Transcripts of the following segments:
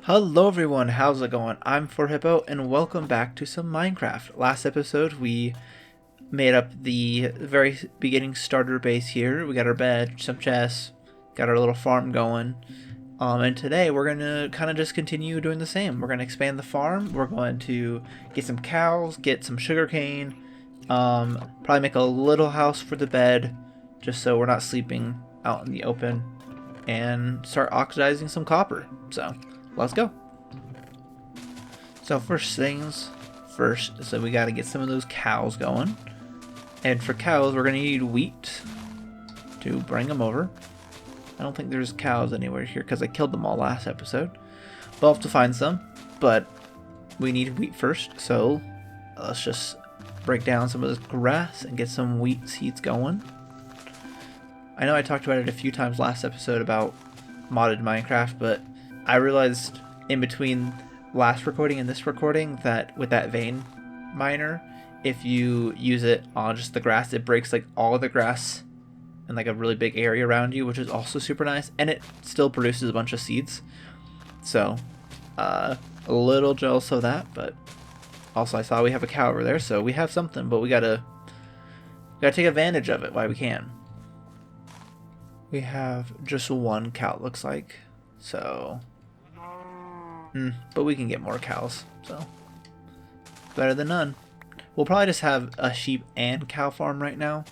Hello everyone, how's it going? I'm 4Hippo and welcome back to some Minecraft. Last episode we made up the very beginning starter base here. We got our bed, some chests, got our little farm going. And today we're going to kind of just continue doing the same. We're going to expand the farm. We're going to get some cows, get some sugarcane, probably make a little house for the bed just so we're not sleeping out in the open, and start oxidizing some copper. So let's go. So first things first, so we got to get some of those cows going. And for cows, we're going to need wheat to bring them over. I don't think there's cows anywhere here because I killed them all last episode. We'll have to find some, but we need wheat first. So let's just break down some of this grass and get some wheat seeds going. I know I talked about it a few times last episode about modded Minecraft, but I realized in between last recording and this recording that with that vein miner, if you use it on just the grass, it breaks like all the grass in like a really big area around you, which is also super nice, and it still produces a bunch of seeds. So a little jealous of that, but also I saw we have a cow over there, so we have something, but we gotta take advantage of it while we can. We have just one cow, it looks like, so but we can get more cows, so better than none. We'll probably just have a sheep and cow farm right now.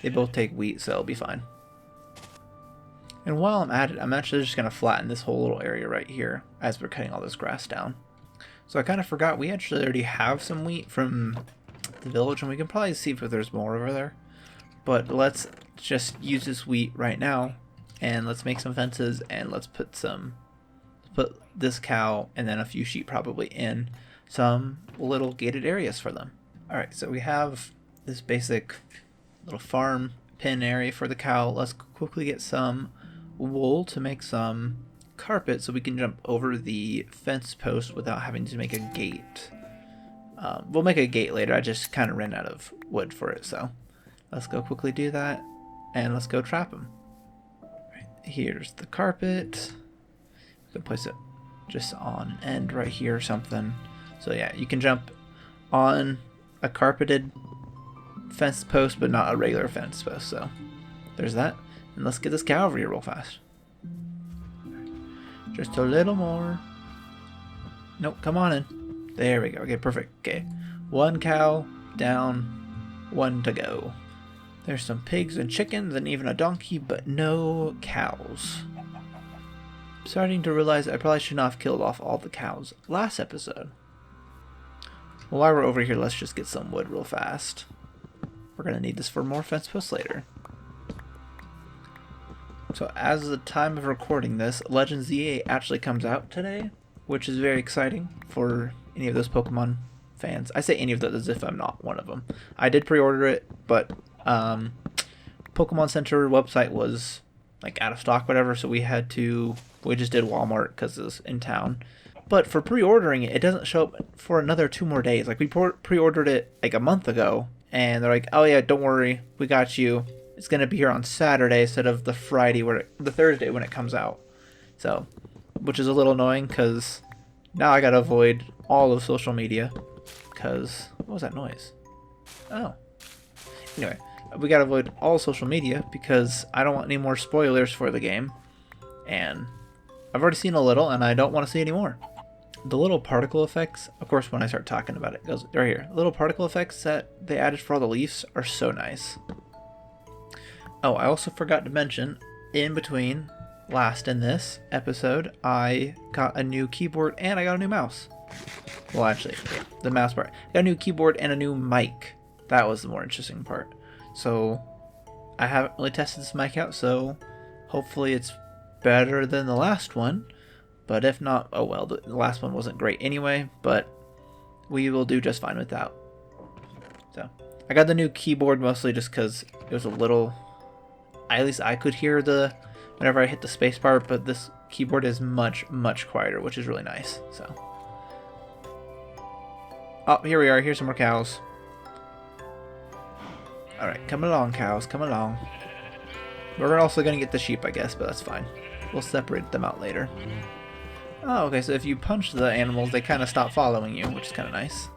They both take wheat, so it'll be fine. And while I'm at it, I'm actually just going to flatten this whole little area right here as we're cutting all this grass down. So I kind of forgot, we actually already have some wheat from the village, and we can probably see if there's more over there. But let's just use this wheat right now, and let's make some fences, and let's put this cow and then a few sheep probably in some little gated areas for them. Alright, so we have this basic little farm pen area for the cow. Let's quickly get some wool to make some carpet so we can jump over the fence post without having to make a gate. We'll make a gate later. I just kind of ran out of wood for it, so let's go quickly do that and let's go trap them. Right, here's the carpet. We can place it just on end right here or something. So yeah, you can jump on a carpeted fence post, but not a regular fence post. So there's that. And let's get this cow over here real fast. Just a little more. Nope, come on in. There we go. Okay, perfect. Okay, one cow down, one to go. There's some pigs and chickens and even a donkey, but no cows. I'm starting to realize I probably should not have killed off all the cows last episode. Well, while we're over here, let's just get some wood real fast. We're going to need this for more fence posts later. So as of the time of recording this, Legends Z8 actually comes out today, which is very exciting for any of those Pokemon fans. I say any of those as if I'm not one of them. I did pre-order it, but Pokemon Center website was like out of stock, whatever, so we just did Walmart because it was in town. But for pre-ordering it, it doesn't show up for another 2 more days. Like we pre-ordered it like a month ago, and they're like, "Oh yeah, don't worry, we got you. It's gonna be here on Saturday instead of the Thursday when it comes out." So, which is a little annoying because now I gotta avoid all of social media. Cause what was that noise? Oh, anyway, we gotta avoid all social media because I don't want any more spoilers for the game, and I've already seen a little, and I don't want to see any more. The little particle effects, of course, when I start talking about it, it goes right here. The little particle effects that they added for all the leaves are so nice. Oh, I also forgot to mention, in between last and this episode, I got a new keyboard and I got a new mouse. Well, actually, yeah, the mouse part. I got a new keyboard and a new mic. That was the more interesting part. So, I haven't really tested this mic out, so hopefully it's better than the last one. But if not, oh well, the last one wasn't great anyway, but we will do just fine without. So, I got the new keyboard mostly just because it was a little, at least I could hear whenever I hit the spacebar, but this keyboard is much, much quieter, which is really nice, so. Oh, here we are, here's some more cows. Alright, come along, cows, come along. We're also going to get the sheep, I guess, but that's fine. We'll separate them out later. Oh, okay, so if you punch the animals, they kind of stop following you, which is kind of nice.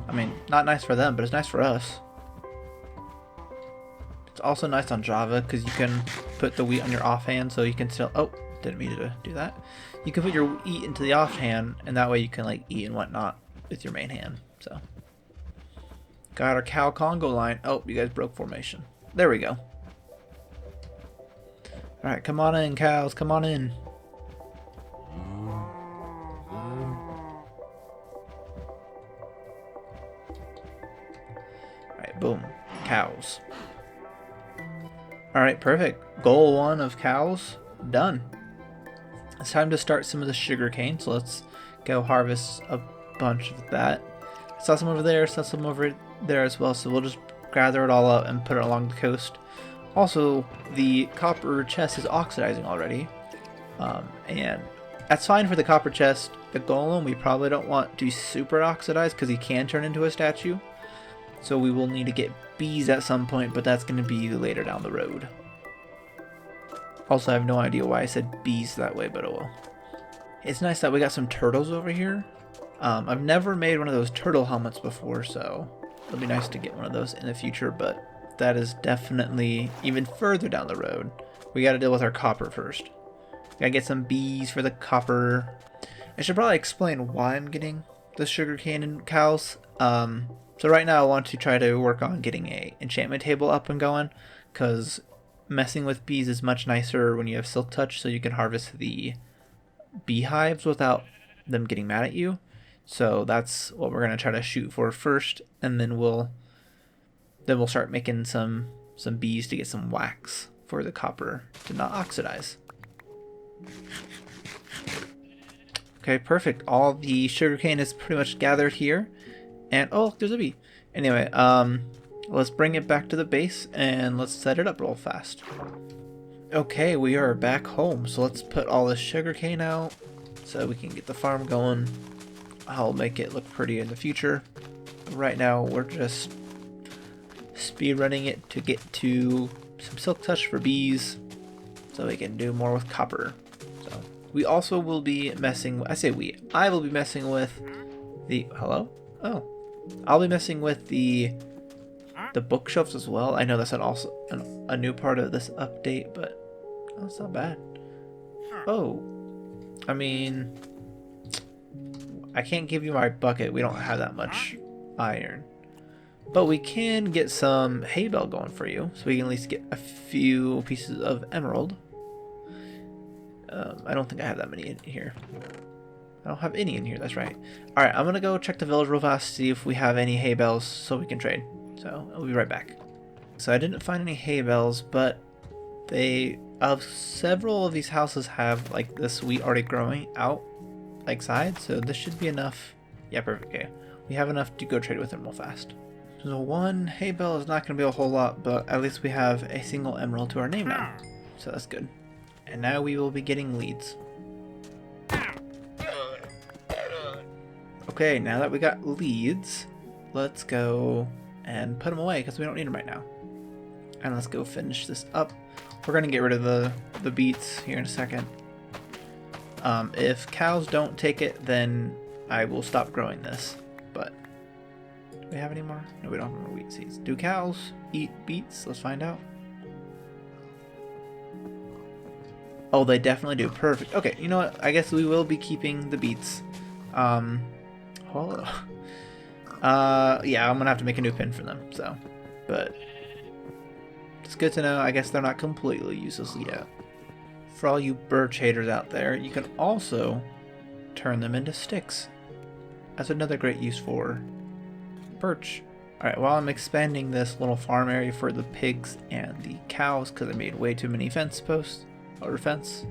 I mean, not nice for them, but it's nice for us. It's also nice on Java because you can put the wheat on your offhand, so you can still. Oh, didn't mean to do that. You can put your wheat into the offhand, and that way you can like eat and whatnot with your main hand. So, got our cow Congo line. Oh, you guys broke formation. There we go. All right, come on in, cows. Come on in. All right, boom, cows. Alright, perfect. Goal 1 of cows, done. It's time to start some of the sugar cane, so let's go harvest a bunch of that. Saw some over there, saw some over there as well, so we'll just gather it all up and put it along the coast. Also, the copper chest is oxidizing already, and that's fine for the copper chest. The golem, we probably don't want to super oxidize because he can turn into a statue. So we will need to get bees at some point, but that's going to be later down the road. Also, I have no idea why I said bees that way, but oh well. It's nice that we got some turtles over here. I've never made one of those turtle helmets before, so it'll be nice to get one of those in the future, but that is definitely even further down the road. We got to deal with our copper first. Gotta get some bees for the copper. I should probably explain why I'm getting the sugarcane and cows. So right now I want to try to work on getting a enchantment table up and going, because messing with bees is much nicer when you have silk touch, so you can harvest the beehives without them getting mad at you. So that's what we're going to try to shoot for first, and then we'll start making some bees to get some wax for the copper to not oxidize. Okay, perfect. All the sugarcane is pretty much gathered here. And, oh, there's a bee. Anyway, let's bring it back to the base and let's set it up real fast. Okay, we are back home. So let's put all this sugarcane out so we can get the farm going. I'll make it look pretty in the future. Right now, we're just speed running it to get to some silk touch for bees so we can do more with copper. So we also will be messing, I will be messing with the, hello? Oh. I'll be messing with the bookshelves as well. I know that's also a new part of this update, but that's not bad. Oh, I mean, I can't give you my bucket. We don't have that much iron. But we can get some hay bale going for you, so we can at least get a few pieces of emerald. I don't think I have that many in here. I don't have any in here, that's right. Alright, I'm gonna go check the village real fast, see if we have any hay bales so we can trade. So, I'll be right back. So I didn't find any hay bales, but several of these houses have like this wheat already growing out, like sides, so this should be enough. Yeah, perfect, okay. We have enough to go trade with them real fast. So one hay bale is not gonna be a whole lot, but at least we have a single emerald to our name now. So that's good. And now we will be getting leads. Okay, now that we got leads, let's go and put them away because we don't need them right now. And let's go finish this up. We're going to get rid of the beets here in a second. If cows don't take it, then I will stop growing this. But do we have any more? No, we don't have more wheat seeds. Do cows eat beets? Let's find out. Oh, they definitely do. Perfect. Okay, you know what? I guess we will be keeping the beets. Yeah, I'm gonna have to make a new pin for them, so, but it's good to know. I guess they're not completely useless yet. For all you birch haters out there, you can also turn them into sticks. That's another great use for birch. Alright, while I'm expanding this little farm area for the pigs and the cows, because I made way too many fence posts, or fence,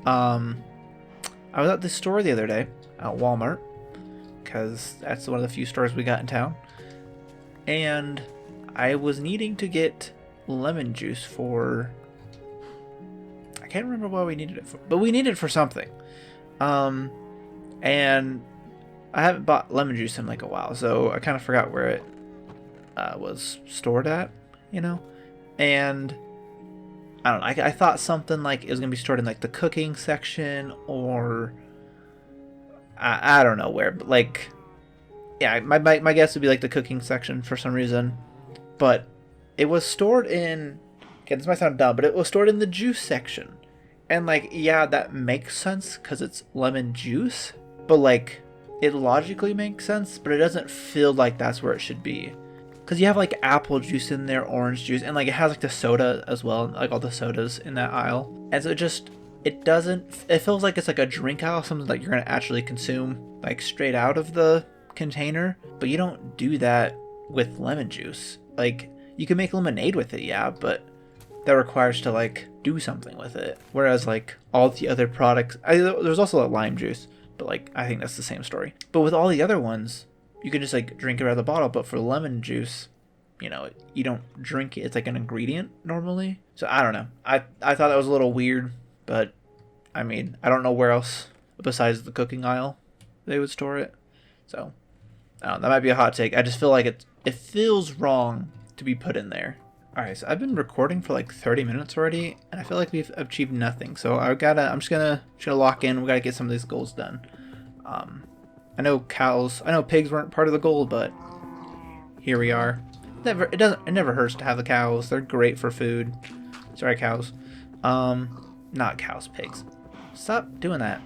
I was at the store the other day, at Walmart, because that's one of the few stores we got in town, and I was needing to get lemon juice for, I can't remember why we needed it for, but we needed it for something, and I haven't bought lemon juice in like a while, so I kind of forgot where it was stored at, you know, and I don't know. I thought something like it was gonna be stored in like the cooking section, or I don't know where, but like, yeah, my guess would be like the cooking section for some reason. But it was stored in. Okay, this might sound dumb, but it was stored in the juice section, and like, yeah, that makes sense because it's lemon juice. But like, it logically makes sense, but it doesn't feel like that's where it should be. Because you have like apple juice in there, orange juice, and like it has like the soda as well, like all the sodas in that aisle. And so it doesn't, it feels like it's like a drink aisle, something that you're going to actually consume like straight out of the container. But you don't do that with lemon juice. Like, you can make lemonade with it, yeah, but that requires to like do something with it. Whereas like all the other products, there's also a lime juice, but like I think that's the same story. But with all the other ones, you can just like drink it out of the bottle. But for lemon juice, you don't drink it. It's like an ingredient normally. So I don't know. I thought that was a little weird, but I mean, I don't know where else besides the cooking aisle they would store it. So I don't know, that might be a hot take. I just feel like it feels wrong to be put in there. All right, so I've been recording for like 30 minutes already, and I feel like we've achieved nothing. So I'm just gonna lock in. We gotta get some of these goals done. I know pigs weren't part of the goal, but here we are. It never hurts to have the cows. They're great for food. Sorry, cows. Not cows, pigs. Stop doing that.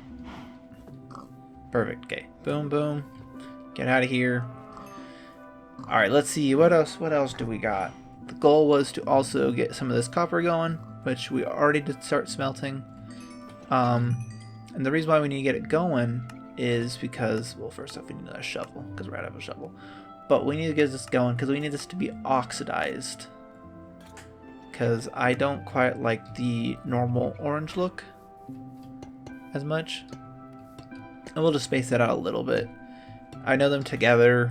Perfect. Okay. Boom, boom. Get out of here. All right, let's see. What else do we got? The goal was to also get some of this copper going, which we already did start smelting. And the reason why we need to get it going is because, well, first off, we need a shovel, because we're out of a shovel. But we need to get this going because we need this to be oxidized. Because I don't quite like the normal orange look as much. And we'll just space that out a little bit. I know them together,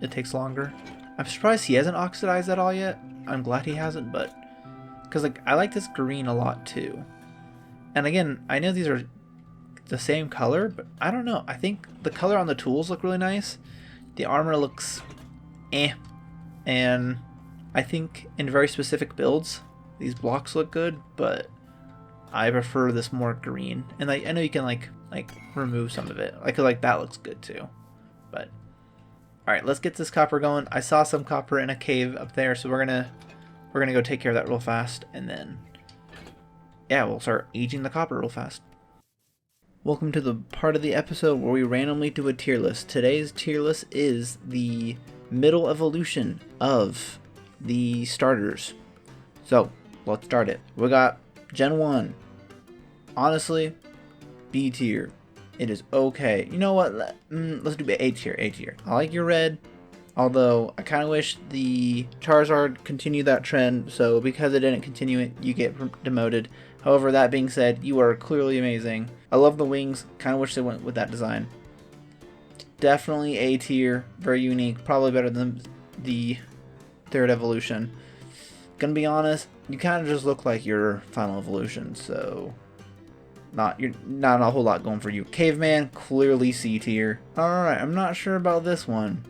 it takes longer. I'm surprised he hasn't oxidized at all yet. I'm glad he hasn't, but because like I like this green a lot too. And again, I know these are the same color, but I don't know. I think the color on the tools look really nice. The armor looks and I think in very specific builds these blocks look good, but I prefer this more green. And I know you can like remove some of it. Like that looks good too. But all right, let's get this copper going. I saw some copper in a cave up there, so we're gonna go take care of that real fast, and then yeah, we'll start aging the copper real fast. Welcome to the part of the episode where we randomly do a tier list. Today's tier list is the middle evolution of the starters. So let's start it. We got Gen 1. Honestly, B tier. It is okay. You know what? Let's do A tier. A tier. I like your red, although I kind of wish the Charizard continued that trend. So because it didn't continue it, you get demoted. However, that being said, you are clearly amazing. I love the wings. Kind of wish they went with that design. Definitely A tier. Very unique. Probably better than the third evolution. Gonna be honest, you kind of just look like your final evolution. So not a whole lot going for you. Caveman, clearly C tier. Alright, I'm not sure about this one.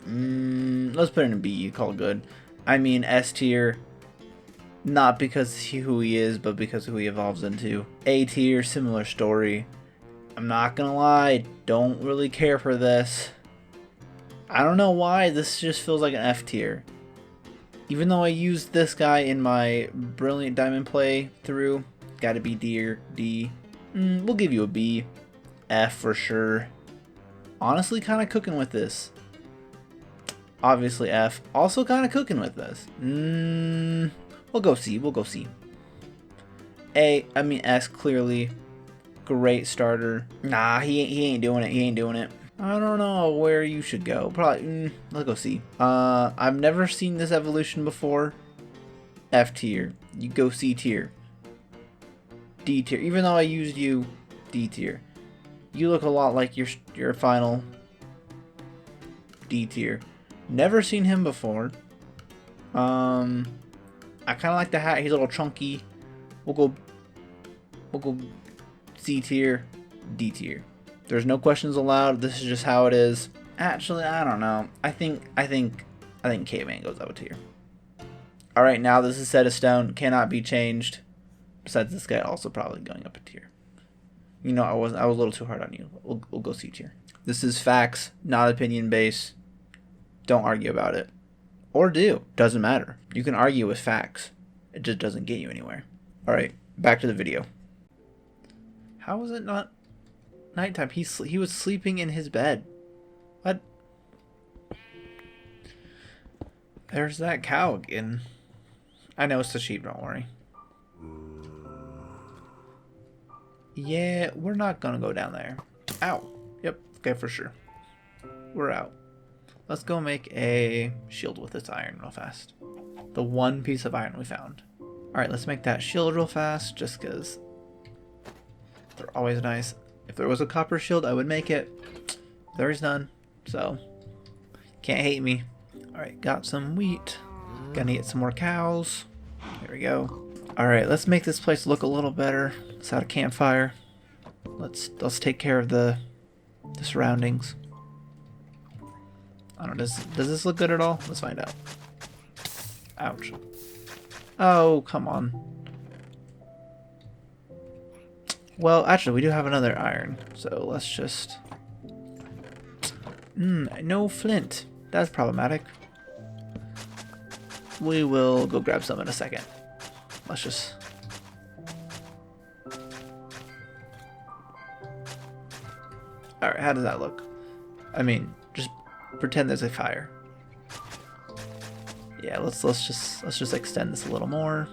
Let's put it in B, call it good. I mean S tier. Not because who he is, but because who he evolves into. A tier, similar story. I'm not gonna lie, don't really care for this. I don't know why, this just feels like an F tier. Even though I used this guy in my Brilliant Diamond playthrough, gotta be D. We'll give you a B. F for sure. Honestly, kind of cooking with this. Obviously F. Also kind of cooking with this. We'll go C. We'll go C. S, clearly. Great starter. Nah, he ain't doing it. He ain't doing it. I don't know where you should go. Probably, let's go C. I've never seen this evolution before. F tier. You go C tier. D tier. Even though I used you, D tier. You look a lot like your final. D tier. Never seen him before. I kind of like the hat. He's a little chunky. We'll go C tier, D tier. There's no questions allowed. This is just how it is. Actually, I don't know. I think Caveman goes up a tier. Alright, now this is set of stone. Cannot be changed. Besides this guy also probably going up a tier. You know, I was a little too hard on you. We'll go C tier. This is facts, not opinion based. Don't argue about it. Or do. Doesn't matter. You can argue with facts. It just doesn't get you anywhere. Alright, back to the video. How was it not nighttime? He was sleeping in his bed. What? There's that cow again. I know it's the sheep, don't worry. Yeah, we're not gonna go down there. Ow. Yep, okay, for sure. We're out. Let's go make a shield with this iron real fast. The one piece of iron we found. Alright, let's make that shield real fast, just because they're always nice. If there was a copper shield, I would make it. There is none, so can't hate me. Alright, got some wheat. Gonna get some more cows. There we go. Alright, let's make this place look a little better. Let's add a campfire. Let's take care of the surroundings. I don't know, does this look good at all? Let's find out. Ouch. Oh, come on. Well, actually, we do have another iron, so let's just... no flint. That's problematic. We will go grab some in a second. Let's just... Alright, how does that look? I mean, just pretend there's a fire. Yeah, let's just extend this a little more.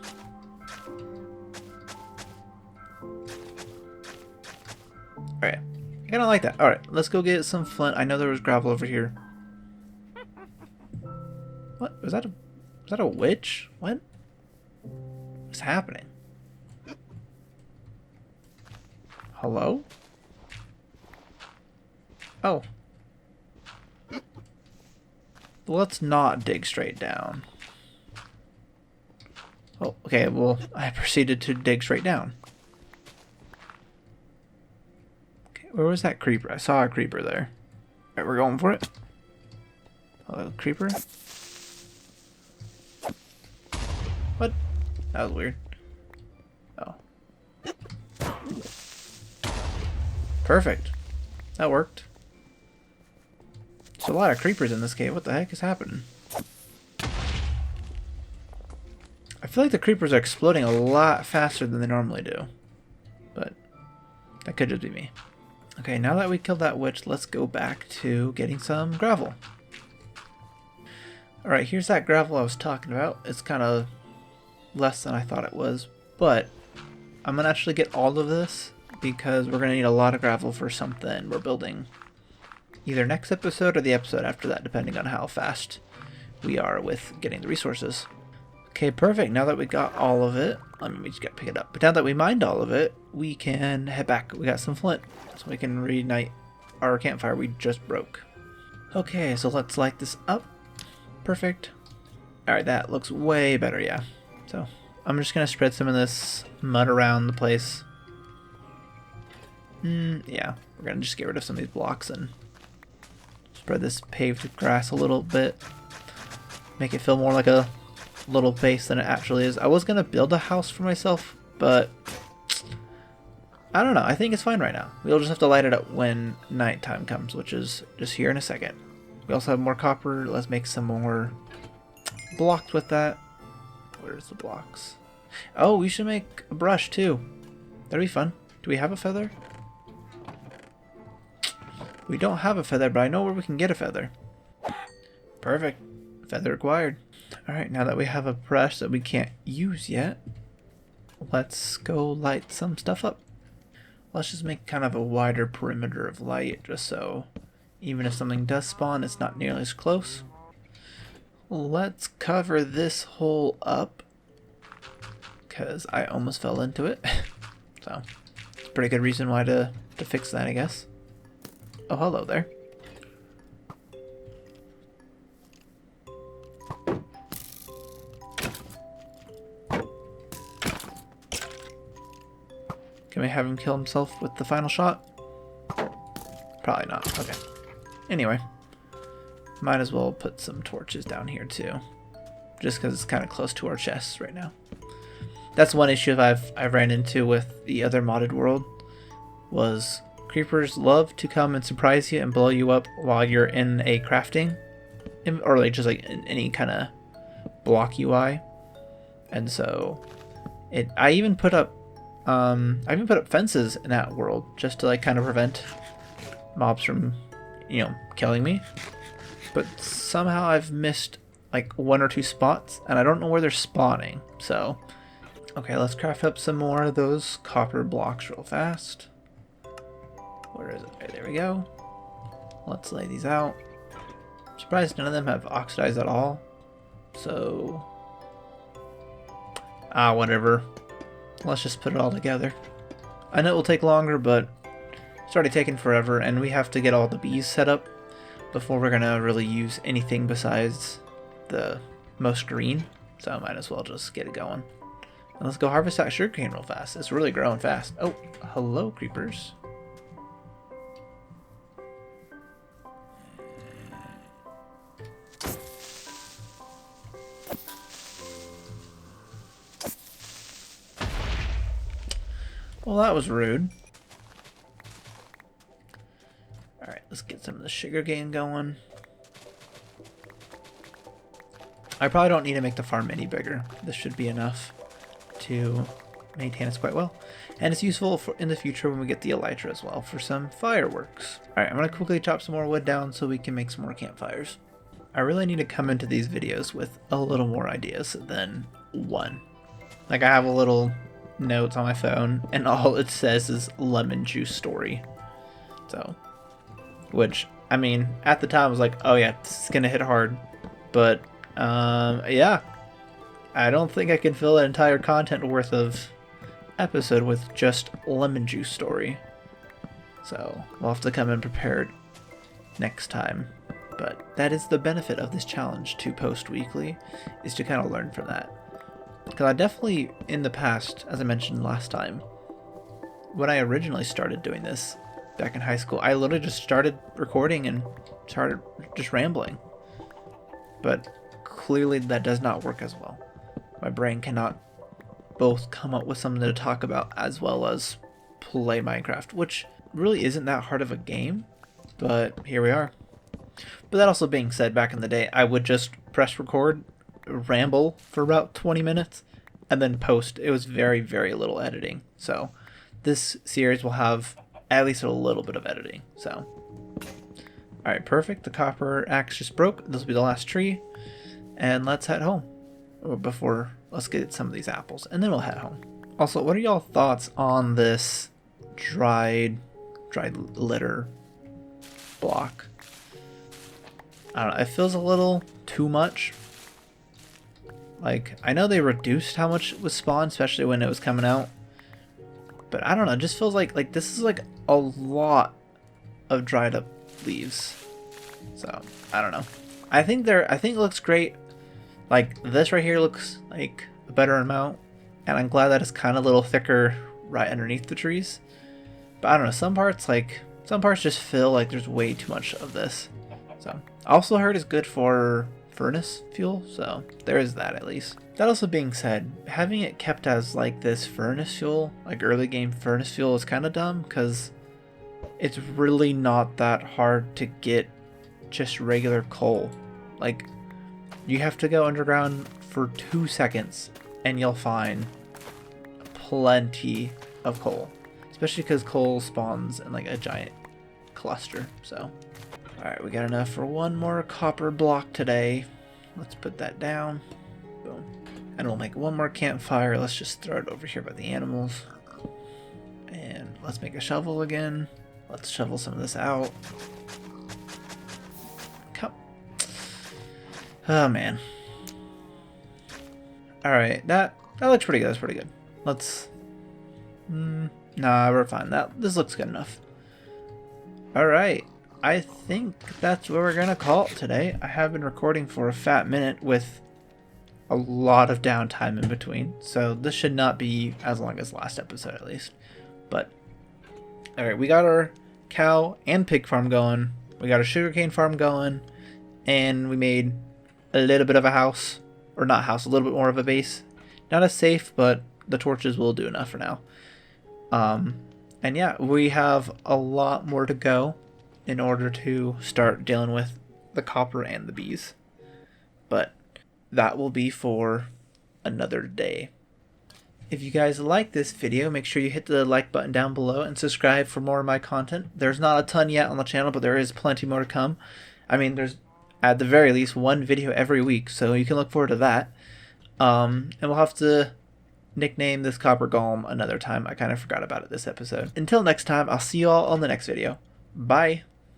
Alright. I kinda like that. Alright, let's go get some flint. I know there was gravel over here. What? Was that a witch? What? What's happening? Hello? Oh. Let's not dig straight down. Oh, okay, well, I proceeded to dig straight down. Okay, where was that creeper? I saw a creeper there. Alright, we're going for it. Hello, creeper? What? That was weird. Oh. Perfect. That worked. There's a lot of creepers in this cave. What the heck is happening? I feel like the creepers are exploding a lot faster than they normally do. But that could just be me. Okay, now that we killed that witch, let's go back to getting some gravel. Alright, here's that gravel I was talking about. It's kind of less than I thought it was. But I'm going to actually get all of this because we're going to need a lot of gravel for something we're building. Either next episode or the episode after that, depending on how fast we are with getting the resources. Okay, perfect. Now that we got all of it, I mean, we just got to pick it up. But now that we mined all of it, we can head back. We got some flint, so we can reignite our campfire we just broke. Okay, so let's light this up. Perfect. Alright, that looks way better, yeah. So, I'm just going to spread some of this mud around the place. Yeah, we're going to just get rid of some of these blocks and spread this paved grass a little bit. Make it feel more like a little base than it actually is. I was going to build a house for myself, but I don't know. I think it's fine right now. We'll just have to light it up when nighttime comes, which is just here in a second. We also have more copper. Let's make some more blocks with that. Where's the blocks? Oh, we should make a brush too. That'd be fun. Do we have a feather? We don't have a feather, but I know where we can get a feather. Perfect. Feather acquired. Alright, now that we have a brush that we can't use yet, let's go light some stuff up. Let's just make kind of a wider perimeter of light, just so even if something does spawn, it's not nearly as close. Let's cover this hole up, because I almost fell into it. So, it's a pretty good reason why to fix that, I guess. Oh, hello there. Can we have him kill himself with the final shot? Probably not. Okay. Anyway. Might as well put some torches down here too. just because it's kind of close to our chests right now. That's one issue I've ran into with the other modded world, was creepers love to come and surprise you and blow you up while you're in a crafting, or like just like in any kind of block UI. And so I even put up fences in that world just to like kind of prevent mobs from, you know, killing me. But somehow I've missed like 1 or 2 spots, and I don't know where they're spawning. So okay, let's craft up some more of those copper blocks real fast. Where is it? Right, there we go. Let's lay these out. I'm surprised none of them have oxidized at all. So whatever. Let's just put it all together. I know it will take longer, but it's already taken forever, and we have to get all the bees set up before we're gonna really use anything besides the most green. So I might as well just get it going. And let's go harvest that sugarcane real fast. It's really growing fast. Oh, hello, creepers. Well, that was rude. Alright, let's get some of the sugarcane going. I probably don't need to make the farm any bigger. This should be enough to maintain us quite well. And it's useful for in the future when we get the elytra as well for some fireworks. Alright, I'm going to quickly chop some more wood down so we can make some more campfires. I really need to come into these videos with a little more ideas than one. Like, I have a little notes on my phone, and all it says is lemon juice story. So, which, I mean, at the time I was like, oh yeah, this is gonna hit hard. But, yeah. I don't think I can fill an entire content worth of episode with just lemon juice story. So, we'll have to come in prepared next time. But that is the benefit of this challenge to post weekly, is to kind of learn from that. Because I definitely, in the past, as I mentioned last time, when I originally started doing this back in high school, I literally just started recording and started just rambling. But clearly that does not work as well. My brain cannot both come up with something to talk about as well as play Minecraft, which really isn't that hard of a game, but here we are. But that also being said, back in the day, I would just press record, ramble for about 20 minutes, and then post. It was very, very little editing. So this series will have at least a little bit of editing. So, alright, perfect. The copper axe just broke. This will be the last tree. And let's head home. Or let's get some of these apples, and then we'll head home. Also, what are y'all thoughts on this dried litter block? I don't know, it feels a little too much. Like, I know they reduced how much was spawned, especially when it was coming out. But I don't know, it just feels like this is like a lot of dried up leaves. So, I don't know. I think it looks great. Like, this right here looks like a better amount. And I'm glad that it's kind of a little thicker right underneath the trees. But I don't know, some parts just feel like there's way too much of this. So, I also heard it's good for furnace fuel, so there is that at least. That also being said, having it kept as like this furnace fuel, like early game furnace fuel, is kind of dumb, because it's really not that hard to get just regular coal. Like, you have to go underground for 2 seconds and you'll find plenty of coal, especially because coal spawns in like a giant cluster. So alright, we got enough for one more copper block today. Let's put that down. Boom. And we'll make one more campfire. Let's just throw it over here by the animals. And let's make a shovel again. Let's shovel some of this out. Come. Oh man. Alright, that looks pretty good. That's pretty good. Let's... Nah, we're fine. This looks good enough. Alright. I think that's where we're gonna call it today. I have been recording for a fat minute with a lot of downtime in between, so this should not be as long as last episode at least. But alright, we got our cow and pig farm going, we got a sugarcane farm going, and we made a little bit of a house. or not house, a little bit more of a base. Not as safe, but the torches will do enough for now. And yeah, we have a lot more to go in order to start dealing with the copper and the bees. But that will be for another day. If you guys like this video, make sure you hit the like button down below and subscribe for more of my content. There's not a ton yet on the channel, but there is plenty more to come. I mean, there's at the very least one video every week, so you can look forward to that. And we'll have to nickname this copper golem another time. I kind of forgot about it this episode. Until next time, I'll see you all on the next video. Bye!